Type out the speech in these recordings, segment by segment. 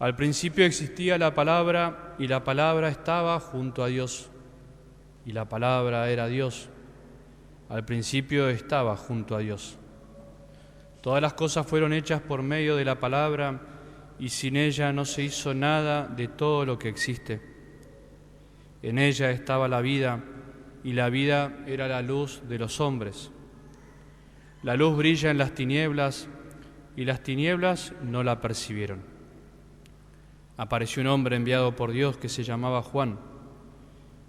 Al principio existía la palabra, y la palabra estaba junto a Dios, y la palabra era Dios. Al principio estaba junto a Dios. Todas las cosas fueron hechas por medio de la palabra, y sin ella no se hizo nada de todo lo que existe. En ella estaba la vida, y la vida era la luz de los hombres. La luz brilla en las tinieblas, y las tinieblas no la percibieron. Apareció un hombre enviado por Dios que se llamaba Juan.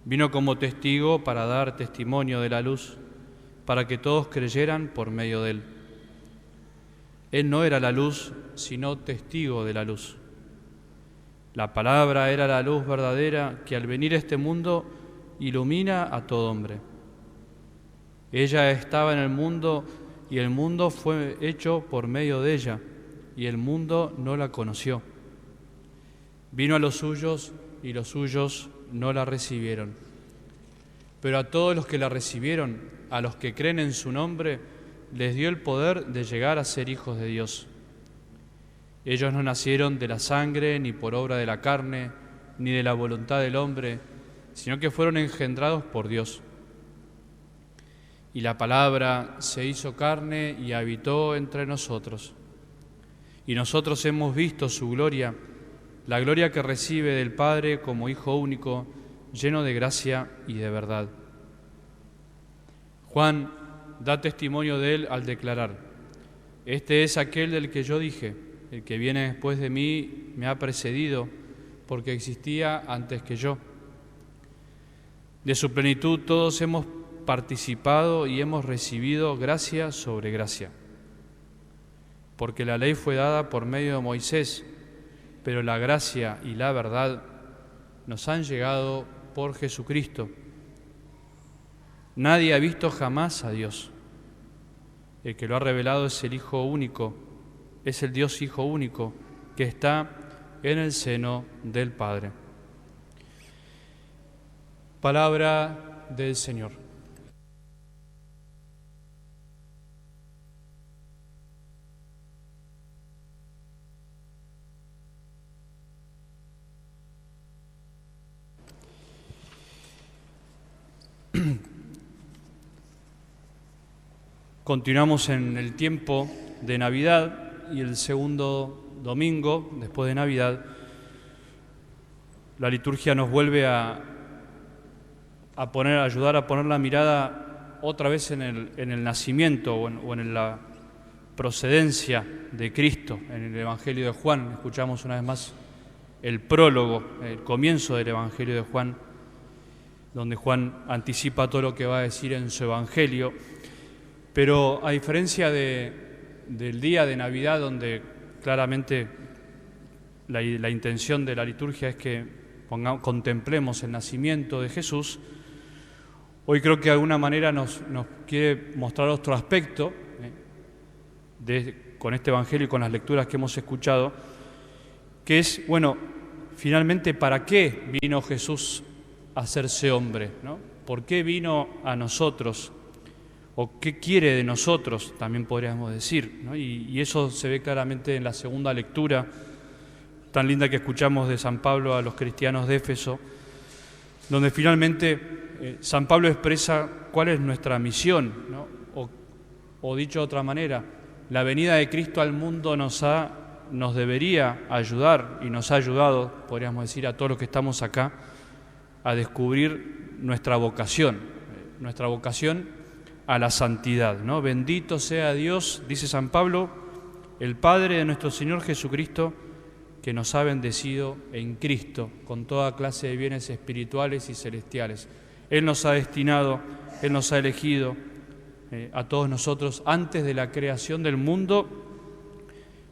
Vino como testigo para dar testimonio de la luz, para que todos creyeran por medio de él. Él no era la luz, sino testigo de la luz. La palabra era la luz verdadera que al venir a este mundo ilumina a todo hombre. Ella estaba en el mundo y el mundo fue hecho por medio de ella, y el mundo no la conoció. Vino a los suyos y los suyos no la recibieron. Pero a todos los que la recibieron, a los que creen en su nombre, les dio el poder de llegar a ser hijos de Dios. Ellos no nacieron de la sangre, ni por obra de la carne, ni de la voluntad del hombre, sino que fueron engendrados por Dios. Y la palabra se hizo carne y habitó entre nosotros. Y nosotros hemos visto su gloria, la gloria que recibe del Padre como Hijo único, lleno de gracia y de verdad. Juan da testimonio de él al declarar: este es aquel del que yo dije, el que viene después de mí me ha precedido, porque existía antes que yo. De su plenitud todos hemos participado y hemos recibido gracia sobre gracia. Porque la ley fue dada por medio de Moisés, pero la gracia y la verdad nos han llegado por Jesucristo. Nadie ha visto jamás a Dios. El que lo ha revelado es el Hijo único, es el Dios Hijo único, que está en el seno del Padre. Palabra del Señor. Continuamos en el tiempo de Navidad y el segundo domingo después de Navidad la liturgia nos vuelve a ayudar a poner la mirada otra vez en el nacimiento o en la procedencia de Cristo. En el Evangelio de Juan escuchamos una vez más el prólogo, el comienzo del Evangelio de Juan, donde Juan anticipa todo lo que va a decir en su Evangelio. Pero a diferencia del día de Navidad, donde claramente la intención de la liturgia es que contemplemos el nacimiento de Jesús, hoy creo que de alguna manera nos quiere mostrar otro aspecto con este Evangelio y con las lecturas que hemos escuchado, que es, bueno, finalmente, ¿para qué vino Jesús a hacerse hombre, ¿no? ¿Por qué vino a nosotros? ¿O qué quiere de nosotros? También podríamos decir, ¿no? Y eso se ve claramente en la segunda lectura tan linda que escuchamos de San Pablo a los cristianos de Éfeso, donde finalmente San Pablo expresa cuál es nuestra misión, ¿no? O dicho de otra manera, la venida de Cristo al mundo nos debería ayudar y nos ha ayudado, podríamos decir, a todos los que estamos acá, a descubrir nuestra vocación a la santidad, ¿no? Bendito sea Dios, dice San Pablo, el Padre de nuestro Señor Jesucristo, que nos ha bendecido en Cristo con toda clase de bienes espirituales y celestiales. Él nos ha destinado, Él nos ha elegido a todos nosotros antes de la creación del mundo.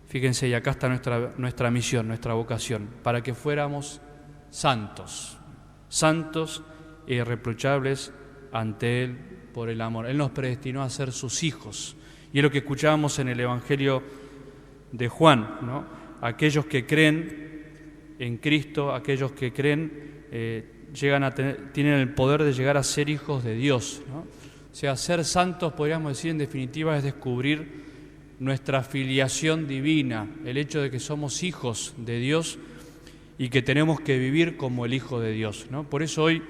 Fíjense, y acá está nuestra misión, nuestra vocación, para que fuéramos santos e irreprochables ante Él por el amor. Él nos predestinó a ser sus hijos. Y es lo que escuchábamos en el Evangelio de Juan, ¿no? Aquellos que creen en Cristo, aquellos que creen, tienen el poder de llegar a ser hijos de Dios, ¿no? O sea, ser santos, podríamos decir, en definitiva, es descubrir nuestra filiación divina, el hecho de que somos hijos de Dios y que tenemos que vivir como el Hijo de Dios, ¿no? Por eso hoy,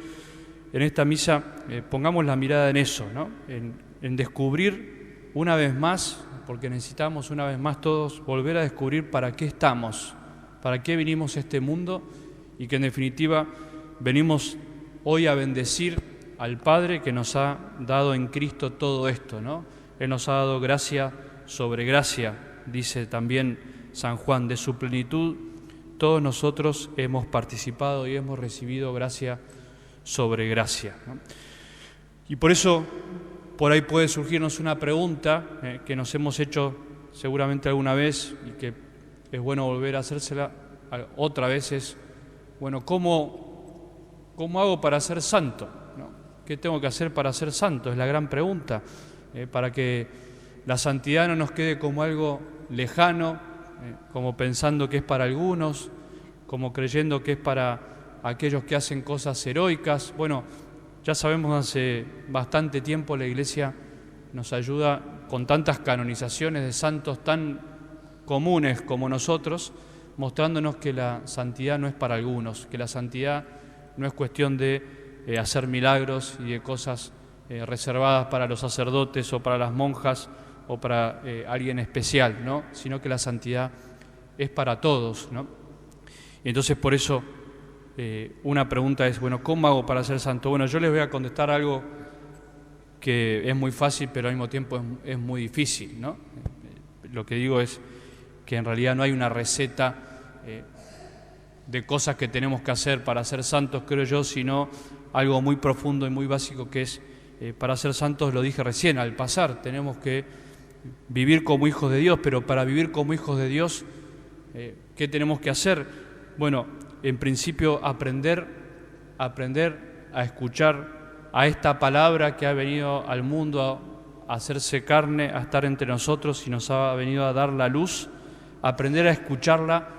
en esta misa, pongamos la mirada en eso, ¿no? En descubrir una vez más, porque necesitamos una vez más todos volver a descubrir para qué estamos, para qué vinimos a este mundo y que en definitiva venimos hoy a bendecir al Padre que nos ha dado en Cristo todo esto, ¿no? Él nos ha dado gracia sobre gracia, dice también San Juan, de su plenitud todos nosotros hemos participado y hemos recibido gracia sobre gracia, ¿no? Y por eso, por ahí puede surgirnos una pregunta que nos hemos hecho seguramente alguna vez y que es bueno volver a hacérsela otra vez, es, bueno, ¿cómo hago para ser santo? ¿No? ¿Qué tengo que hacer para ser santo? Es la gran pregunta, para que la santidad no nos quede como algo lejano, como pensando que es para algunos, como creyendo que es para aquellos que hacen cosas heroicas. Bueno, ya sabemos hace bastante tiempo la Iglesia nos ayuda con tantas canonizaciones de santos tan comunes como nosotros, mostrándonos que la santidad no es para algunos, que la santidad no es cuestión de hacer milagros y de cosas reservadas para los sacerdotes o para las monjas o para alguien especial, ¿no? Sino que la santidad es para todos, ¿no? Y entonces por eso una pregunta es, bueno, ¿cómo hago para ser santo? Bueno, yo les voy a contestar algo que es muy fácil, pero al mismo tiempo es muy difícil, ¿no? Lo que digo es que en realidad no hay una receta de cosas que tenemos que hacer para ser santos, creo yo, sino algo muy profundo y muy básico que es, para ser santos, lo dije recién, al pasar, tenemos que vivir como hijos de Dios, pero para vivir como hijos de Dios, ¿qué tenemos que hacer? Bueno, en principio aprender a escuchar a esta palabra que ha venido al mundo a hacerse carne, a estar entre nosotros y nos ha venido a dar la luz, aprender a escucharla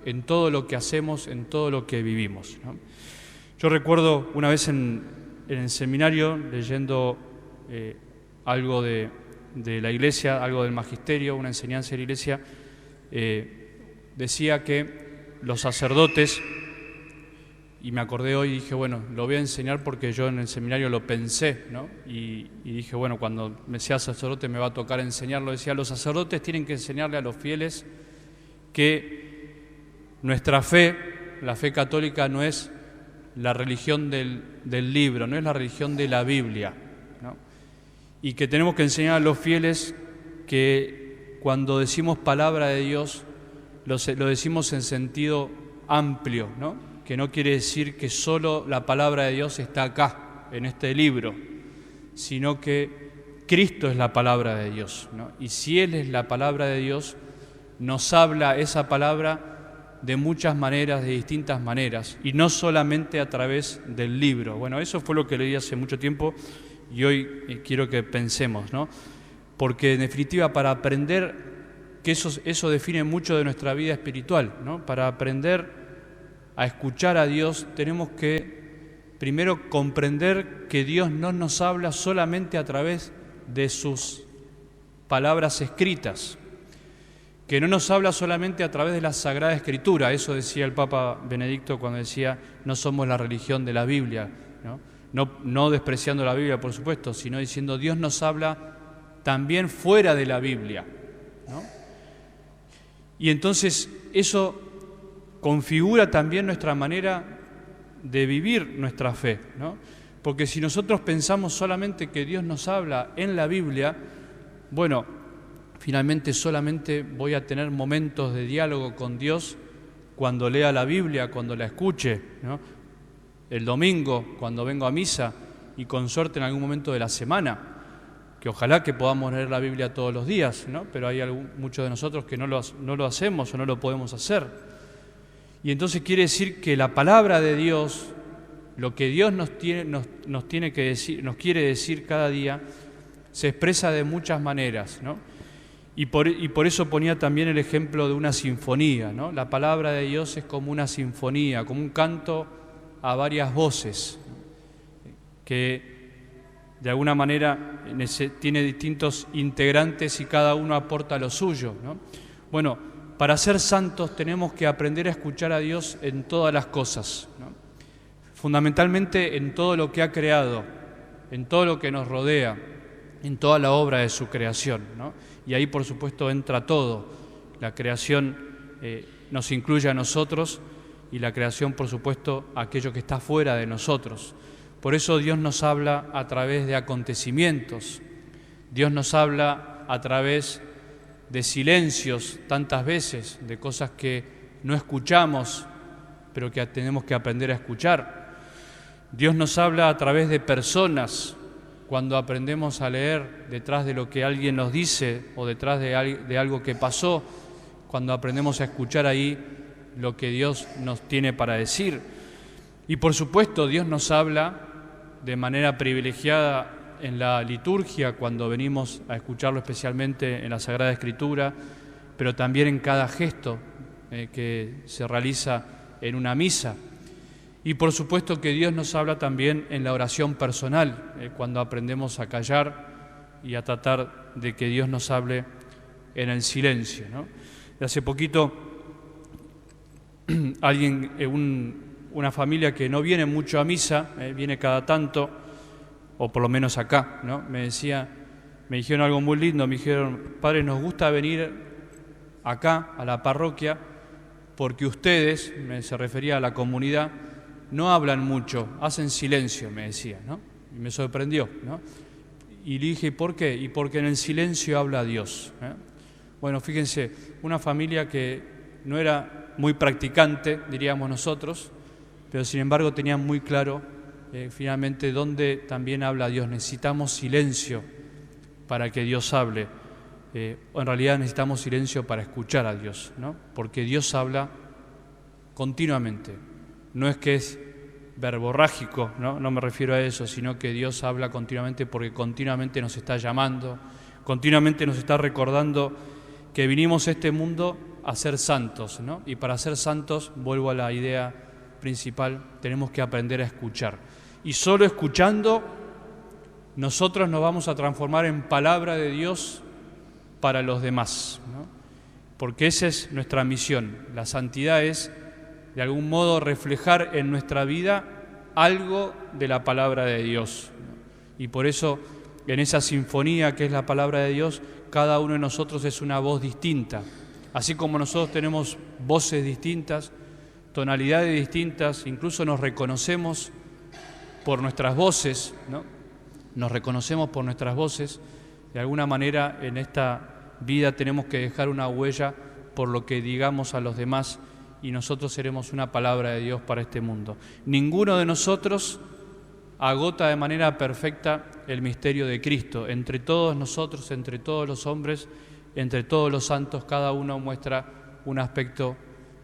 en todo lo que hacemos, en todo lo que vivimos, ¿no? Yo recuerdo una vez en el seminario, leyendo algo de la Iglesia, algo del magisterio, una enseñanza de la Iglesia, decía que los sacerdotes, y me acordé hoy y dije, bueno, lo voy a enseñar porque yo en el seminario lo pensé, ¿no? Y dije, bueno, cuando me sea sacerdote me va a tocar enseñarlo. Decía, los sacerdotes tienen que enseñarle a los fieles que nuestra fe, la fe católica, no es la religión del libro, no es la religión de la Biblia, ¿no? Y que tenemos que enseñar a los fieles que cuando decimos palabra de Dios, lo decimos en sentido amplio, ¿no? Que no quiere decir que solo la palabra de Dios está acá, en este libro, sino que Cristo es la palabra de Dios, ¿no? Y si Él es la palabra de Dios, nos habla esa palabra de muchas maneras, de distintas maneras, y no solamente a través del libro. Bueno, eso fue lo que leí hace mucho tiempo y hoy quiero que pensemos, ¿no? Porque en definitiva para aprender, que eso define mucho de nuestra vida espiritual, ¿no? Para aprender a escuchar a Dios tenemos que primero comprender que Dios no nos habla solamente a través de sus palabras escritas, que no nos habla solamente a través de la Sagrada Escritura. Eso decía el Papa Benedicto cuando decía, no somos la religión de la Biblia, ¿no? No despreciando la Biblia, por supuesto, sino diciendo, Dios nos habla también fuera de la Biblia, ¿no? Y entonces eso configura también nuestra manera de vivir nuestra fe, ¿no? Porque si nosotros pensamos solamente que Dios nos habla en la Biblia, bueno, finalmente solamente voy a tener momentos de diálogo con Dios cuando lea la Biblia, cuando la escuche, ¿no? El domingo, cuando vengo a misa y con suerte en algún momento de la semana, que ojalá que podamos leer la Biblia todos los días, ¿no? Pero hay muchos de nosotros que no lo hacemos o no lo podemos hacer. Y entonces quiere decir que la palabra de Dios, lo que Dios nos quiere decir cada día, se expresa de muchas maneras, ¿no? Y por eso ponía también el ejemplo de una sinfonía, ¿no? La palabra de Dios es como una sinfonía, como un canto a varias voces, que de alguna manera tiene distintos integrantes y cada uno aporta lo suyo, ¿no? Bueno, para ser santos tenemos que aprender a escuchar a Dios en todas las cosas, ¿no? Fundamentalmente en todo lo que ha creado, en todo lo que nos rodea, en toda la obra de su creación, ¿no? Y ahí, por supuesto, entra todo. La creación nos incluye a nosotros y la creación, por supuesto, aquello que está fuera de nosotros. Por eso Dios nos habla a través de acontecimientos. Dios nos habla a través de silencios tantas veces, de cosas que no escuchamos, pero que tenemos que aprender a escuchar. Dios nos habla a través de personas, cuando aprendemos a leer detrás de lo que alguien nos dice o detrás de algo que pasó, cuando aprendemos a escuchar ahí lo que Dios nos tiene para decir. Y por supuesto Dios nos habla de manera privilegiada en la liturgia, cuando venimos a escucharlo especialmente en la Sagrada Escritura, pero también en cada gesto que se realiza en una misa. Y por supuesto que Dios nos habla también en la oración personal, cuando aprendemos a callar y a tratar de que Dios nos hable en el silencio, ¿no? De hace poquito, una familia que no viene mucho a misa, viene cada tanto, o por lo menos acá, ¿no? Me dijeron algo muy lindo, me dijeron: padre, nos gusta venir acá, a la parroquia, porque ustedes, se refería a la comunidad, no hablan mucho, hacen silencio, me decía, ¿no? Y me sorprendió, ¿no? Y le dije: ¿por qué? Y porque en el silencio habla Dios, ¿eh? Bueno, fíjense, una familia que no era muy practicante, diríamos nosotros, pero sin embargo tenían muy claro finalmente dónde también habla Dios. Necesitamos silencio para que Dios hable. En realidad necesitamos silencio para escuchar a Dios, ¿no? Porque Dios habla continuamente. No es que es verborrágico, ¿no? No me refiero a eso, sino que Dios habla continuamente porque continuamente nos está llamando, continuamente nos está recordando que vinimos a este mundo a ser santos, ¿no? Y para ser santos, vuelvo a la idea principal, tenemos que aprender a escuchar. Y solo escuchando, nosotros nos vamos a transformar en palabra de Dios para los demás, ¿no? Porque esa es nuestra misión. La santidad es, de algún modo, reflejar en nuestra vida algo de la palabra de Dios. Y por eso, en esa sinfonía que es la palabra de Dios, cada uno de nosotros es una voz distinta. Así como nosotros tenemos voces distintas, tonalidades distintas, incluso nos reconocemos por nuestras voces, ¿no? Nos reconocemos por nuestras voces. De alguna manera, en esta vida tenemos que dejar una huella por lo que digamos a los demás, y nosotros seremos una palabra de Dios para este mundo. Ninguno de nosotros agota de manera perfecta el misterio de Cristo. Entre todos nosotros, entre todos los hombres, entre todos los santos, cada uno muestra un aspecto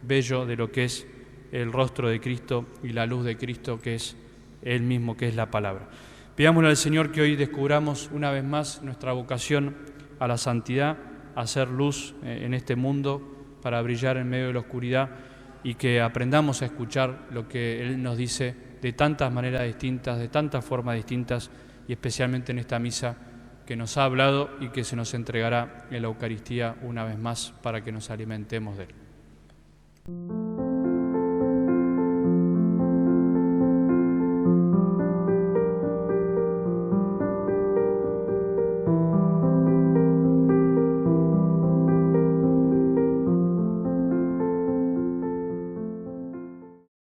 bello de lo que es el rostro de Cristo y la luz de Cristo, que es Él mismo, que es la palabra. Pidámosle al Señor que hoy descubramos una vez más nuestra vocación a la santidad, a hacer luz en este mundo para brillar en medio de la oscuridad, y que aprendamos a escuchar lo que Él nos dice de tantas maneras distintas, de tantas formas distintas, y especialmente en esta misa que nos ha hablado y que se nos entregará en la Eucaristía una vez más para que nos alimentemos de Él.